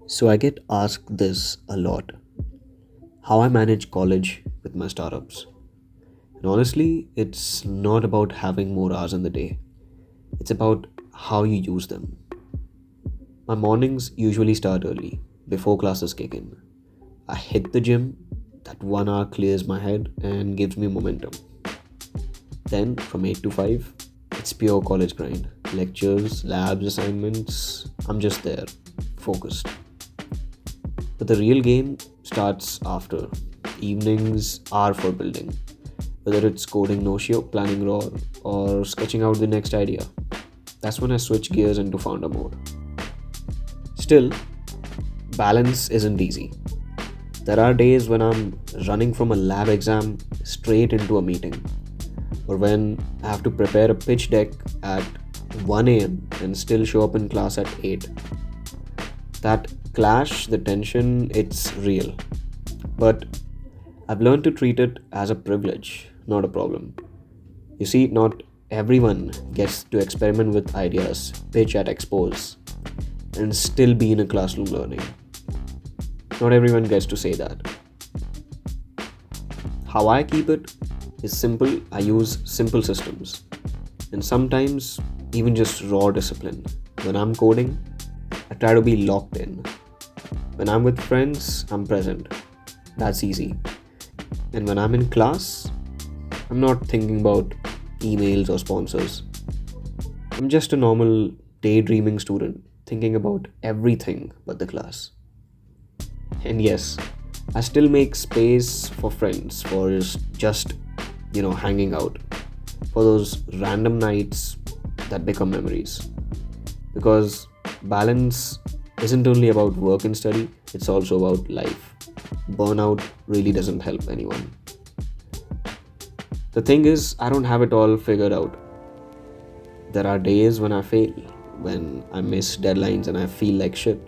So I get asked this a lot, how I manage college with my startups. And honestly, it's not about having more hours in the day. It's about how you use them. My mornings usually start early, before classes kick in. I hit the gym, that 1 hour clears my head and gives me momentum. Then from 8 to 5, it's pure college grind. Lectures, labs, assignments, I'm just there, focused. But the real game starts after. Evenings are for building, whether it's coding Notion, planning raw, or sketching out the next idea. That's when I switch gears into founder mode. Still, balance isn't easy. There are days when I'm running from a lab exam straight into a meeting, or when I have to prepare a pitch deck at 1 a.m. and still show up in class at 8. That clash, the tension, it's real. But I've learned to treat it as a privilege, not a problem. You see, not everyone gets to experiment with ideas, pitch at expos, and still be in a classroom learning. Not everyone gets to say that. How I keep it is simple. I use simple systems, and sometimes even just raw discipline. When I'm coding, I try to be locked in. When I'm with friends, I'm present. That's easy. And when I'm in class, I'm not thinking about emails or sponsors. I'm just a normal daydreaming student thinking about everything but the class. And yes, I still make space for friends, for just hanging out, for those random nights that become memories. Because balance isn't only about work and study, it's also about life. Burnout really doesn't help anyone. The thing is, I don't have it all figured out. There are days when I fail, when I miss deadlines and I feel like shit,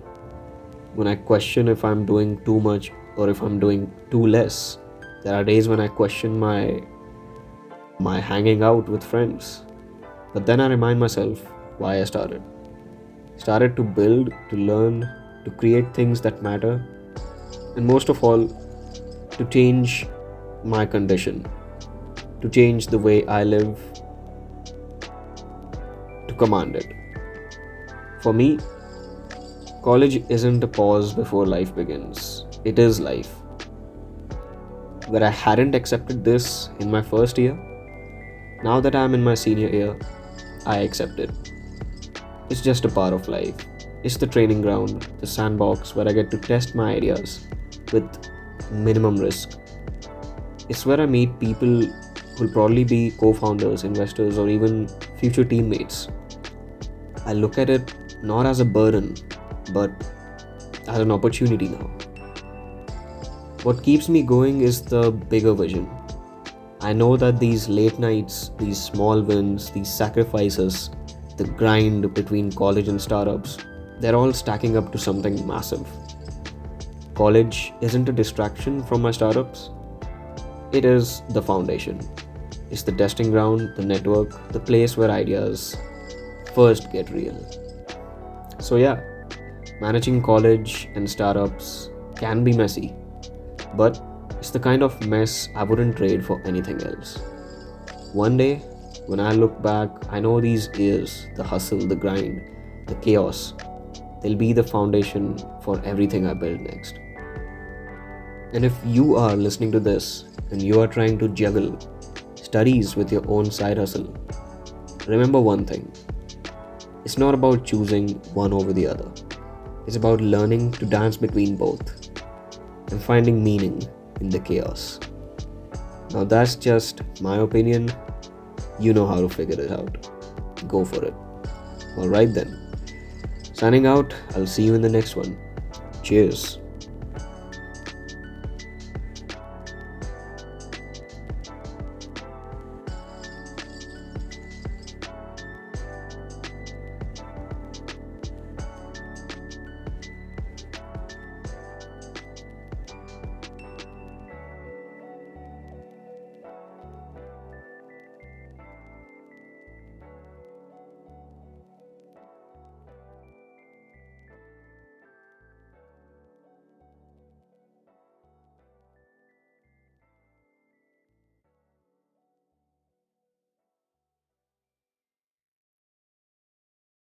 when I question if I'm doing too much or if I'm doing too less. There are days when I question my hanging out with friends. But then I remind myself why I started. Started to build, to learn, to create things that matter, and most of all, to change my condition, to change the way I live, to command it. For me, college isn't a pause before life begins. It is life. Where I hadn't accepted this in my first year, now that I'm in my senior year, I accept it. It's just a part of life. It's the training ground, the sandbox where I get to test my ideas with minimum risk. It's where I meet people who'll probably be co founders, investors, or even future teammates. I look at it not as a burden, but as an opportunity now. What keeps me going is the bigger vision. I know that these late nights, these small wins, these sacrifices, the grind between college and startups, they're all stacking up to something massive. College isn't a distraction from my startups, it is the foundation. It's the testing ground, the network, the place where ideas first get real. So, yeah, managing college and startups can be messy, but it's the kind of mess I wouldn't trade for anything else. One day, when I look back, I know these years, the hustle, the grind, the chaos, they'll be the foundation for everything I build next. And if you are listening to this and you are trying to juggle studies with your own side hustle, remember one thing: it's not about choosing one over the other. It's about learning to dance between both and finding meaning in the chaos. Now, that's just my opinion. You know how to figure it out. Go for it. Alright then. Signing out. I'll see you in the next one. Cheers.